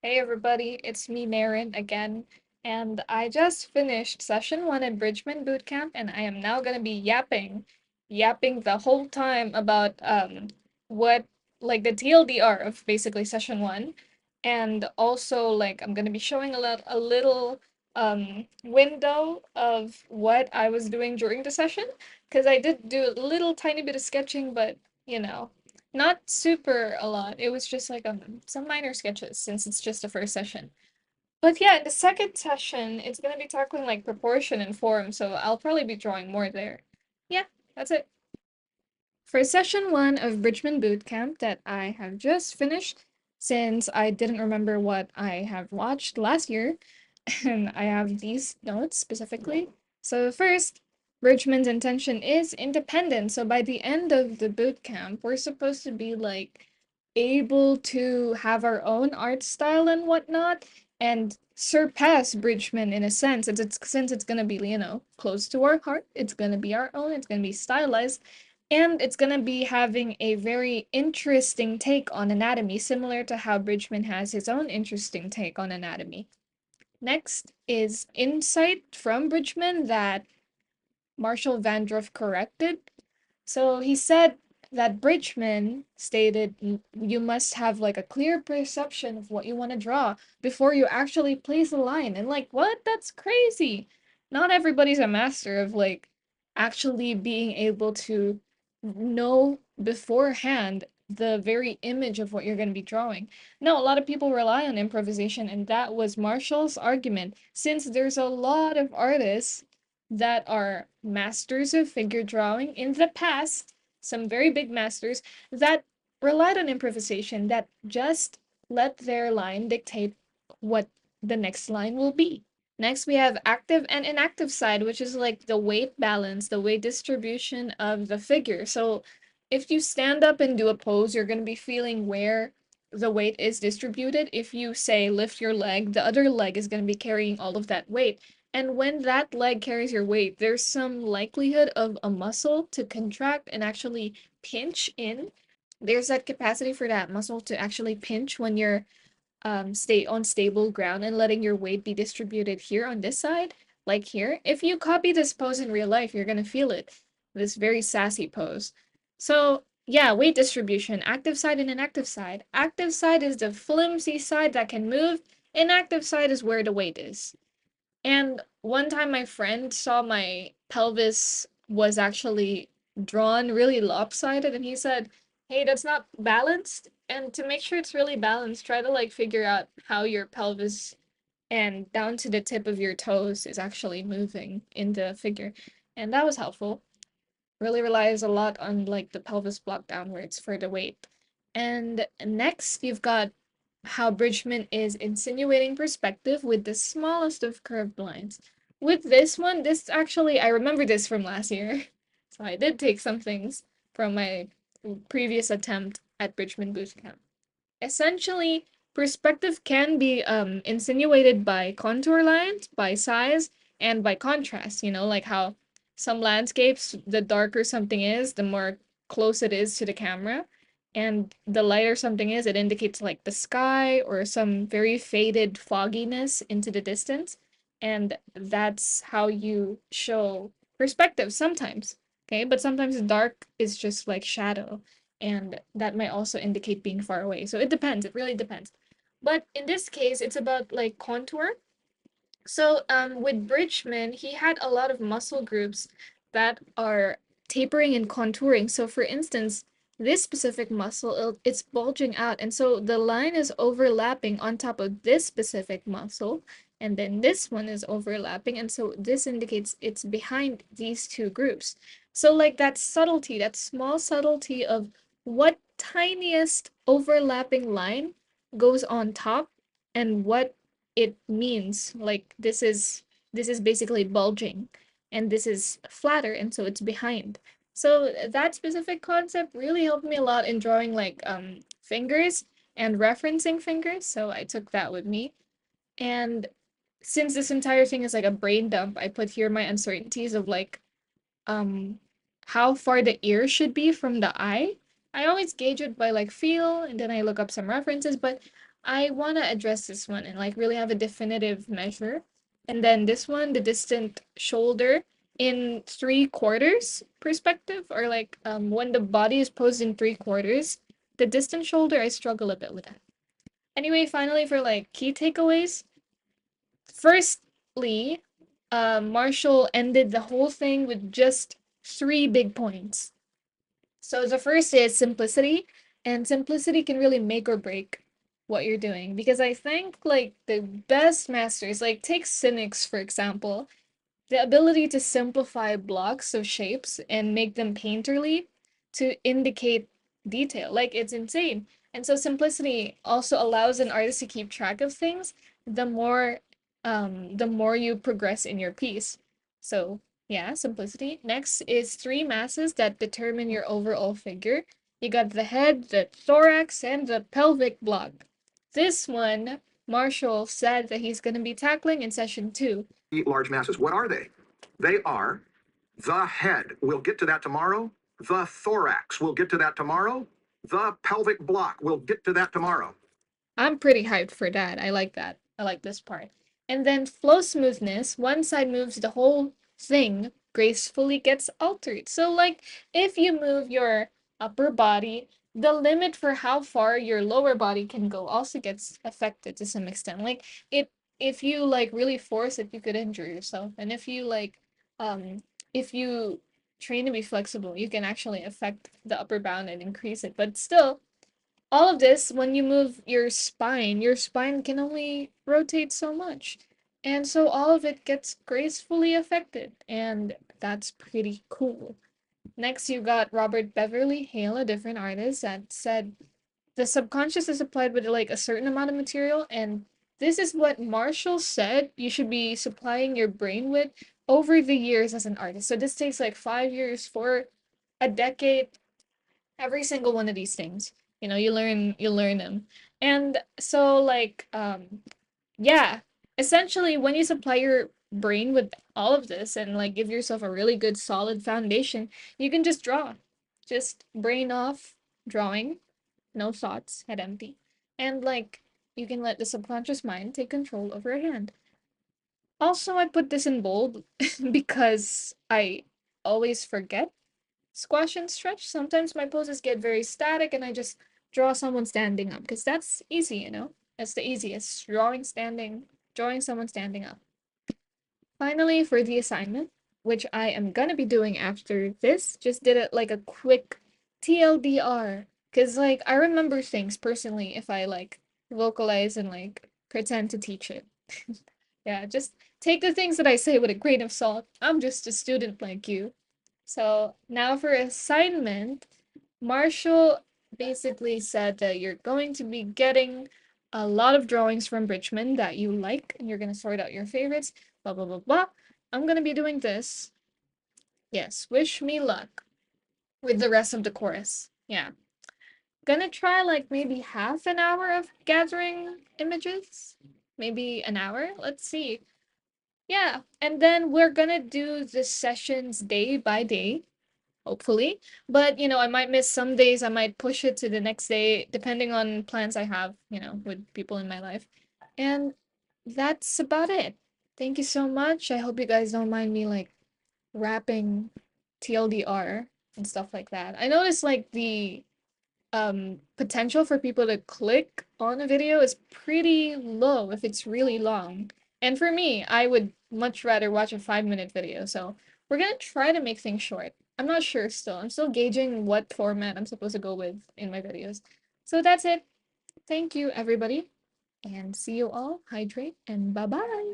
Hey everybody, it's me, Marin, again, and I just finished session 1 at Bridgman Bootcamp, and I am now gonna be yapping the whole time about what like the TLDR of basically session 1, and also like I'm gonna be showing a little window of what I was doing during the session, because I did do a little tiny bit of sketching, but you know. Not super a lot. It was just like some minor sketches since it's just the first session. But yeah, in the second session, it's gonna be tackling like proportion and form, so I'll probably be drawing more there. Yeah, that's it. For session 1 of Bridgman Bootcamp that I have just finished, since I didn't remember what I have watched last year, and I have these notes specifically. So first, Bridgman's intention is independent. So by the end of the boot camp, we're supposed to be like able to have our own art style and whatnot and surpass Bridgman in a sense. Since it's gonna be, close to our heart, it's gonna be our own, it's gonna be stylized, and it's gonna be having a very interesting take on anatomy, similar to how Bridgman has his own interesting take on anatomy. Next is insight from Bridgman that Marshall Vandruff corrected. So he said that Bridgman stated you must have like a clear perception of what you want to draw before you actually place a line. And like, what? That's crazy. Not everybody's a master of like actually being able to know beforehand the very image of what you're going to be drawing. No, a lot of people rely on improvisation, and that was Marshall's argument. Since there's a lot of artists that are masters of figure drawing in the past, some very big masters that relied on improvisation, that just let their line dictate what the next line will be. Next, we have active and inactive side, which is like the weight balance, the weight distribution of the figure. So if you stand up and do a pose, you're going to be feeling where the weight is distributed. If you say lift your leg, the other leg is going to be carrying all of that weight. And when that leg carries your weight, there's some likelihood of a muscle to contract and actually pinch in. There's that capacity for that muscle to actually pinch when you're stay on stable ground and letting your weight be distributed here on this side, like here. If you copy this pose in real life, you're gonna feel it. This very sassy pose. So yeah, weight distribution, active side and inactive side. Active side is the flimsy side that can move. Inactive side is where the weight is. And one time my friend saw my pelvis was actually drawn really lopsided, and he said, "Hey, that's not balanced." And to make sure it's really balanced, try to like figure out how your pelvis and down to the tip of your toes is actually moving in the figure. And that was helpful. Really relies a lot on like the pelvis block downwards for the weight. And next, you've got how Bridgman is insinuating perspective with the smallest of curved lines. With this one, this actually, I remember this from last year. So I did take some things from my previous attempt at Bridgman Bootcamp. Essentially, perspective can be insinuated by contour lines, by size, and by contrast. Like how some landscapes, the darker something is, the more close it is to the camera. And the lighter something is, it indicates like the sky or some very faded fogginess into the distance. And that's how you show perspective sometimes. Okay, but sometimes dark is just like shadow, and that might also indicate being far away. So it depends. It really depends. But in this case, it's about like contour. So with Bridgman, he had a lot of muscle groups that are tapering and contouring. So for instance, this specific muscle, it's bulging out, and so the line is overlapping on top of this specific muscle, and then this one is overlapping, and so this indicates it's behind these two groups. So like that subtlety, that small subtlety of what tiniest overlapping line goes on top and what it means, like this is basically bulging and this is flatter, and so it's behind. So that specific concept really helped me a lot in drawing like fingers and referencing fingers, so I took that with me. And since this entire thing is like a brain dump, I put here my uncertainties of like um how far the ear should be from the eye. I always gauge it by like feel, and then I look up some references, but I want to address this one and like really have a definitive measure. And then this one, the distant shoulder in 3/4 perspective, or like when the body is posed in 3/4, the distant shoulder, I struggle a bit with that. Anyway, finally for like key takeaways, firstly, Marshall ended the whole thing with just 3 big points. So the first is simplicity, and simplicity can really make or break what you're doing, because I think like the best masters, like take Sinix for example, the ability to simplify blocks of shapes and make them painterly to indicate detail. Like it's insane. And so simplicity also allows an artist to keep track of things the more the more you progress in your piece. So yeah, simplicity. Next is 3 masses that determine your overall figure. You got the head, the thorax, and the pelvic block. This one, Marshall said that he's going to be tackling in session 2. Large masses. What are they? They are the head. We'll get to that tomorrow. The thorax. We'll get to that tomorrow. The pelvic block. We'll get to that tomorrow. I'm pretty hyped for that. I like that. I like this part. And then flow smoothness, one side moves, the whole thing gracefully gets altered. So like if you move your upper body, the limit for how far your lower body can go also gets affected to some extent. Like it if you like really force it, you could injure yourself. And um if you train to be flexible, you can actually affect the upper bound and increase it. But still, all of this, when you move your spine can only rotate so much. And so all of it gets gracefully affected. And that's pretty cool. Next, you got Robert Beverly Hale, a different artist, that said the subconscious is applied with like a certain amount of material. And this is what Marshall said you should be supplying your brain with over the years as an artist. So this takes like 5 years, for a decade, every single one of these things, you learn them. And so like yeah, essentially when you supply your brain with all of this and like give yourself a really good solid foundation, you can just draw, just brain off, drawing, no thoughts, head empty, and like you can let the subconscious mind take control over your hand. Also, I put this in bold because I always forget squash and stretch. Sometimes my poses get very static and I just draw someone standing up because that's easy. That's the easiest. Drawing someone standing up. Finally, for the assignment, which I am gonna be doing after this, just did it like a quick TLDR. Cause like I remember things personally if I like vocalize and like pretend to teach it. Yeah, just take the things that I say with a grain of salt. I'm just a student like you. So now for assignment, Marshall basically said that you're going to be getting a lot of drawings from Bridgman that you like, and you're going to sort out your favorites, blah, blah, blah, blah. I'm going to be doing this. Yes, wish me luck with the rest of the chorus. Yeah. Gonna try like maybe half an hour of gathering images. Maybe an hour. Let's see. Yeah. And then we're gonna do the sessions day by day, hopefully. But I might miss some days. I might push it to the next day, depending on plans I have, with people in my life. And that's about it. Thank you so much. I hope you guys don't mind me like rapping TLDR and stuff like that. I noticed like the potential for people to click on a video is pretty low if it's really long. And for me, I would much rather watch a 5-minute video. So we're gonna try to make things short. I'm not sure still. I'm still gauging what format I'm supposed to go with in my videos. So that's it. Thank you, everybody. And see you all. Hydrate and bye bye.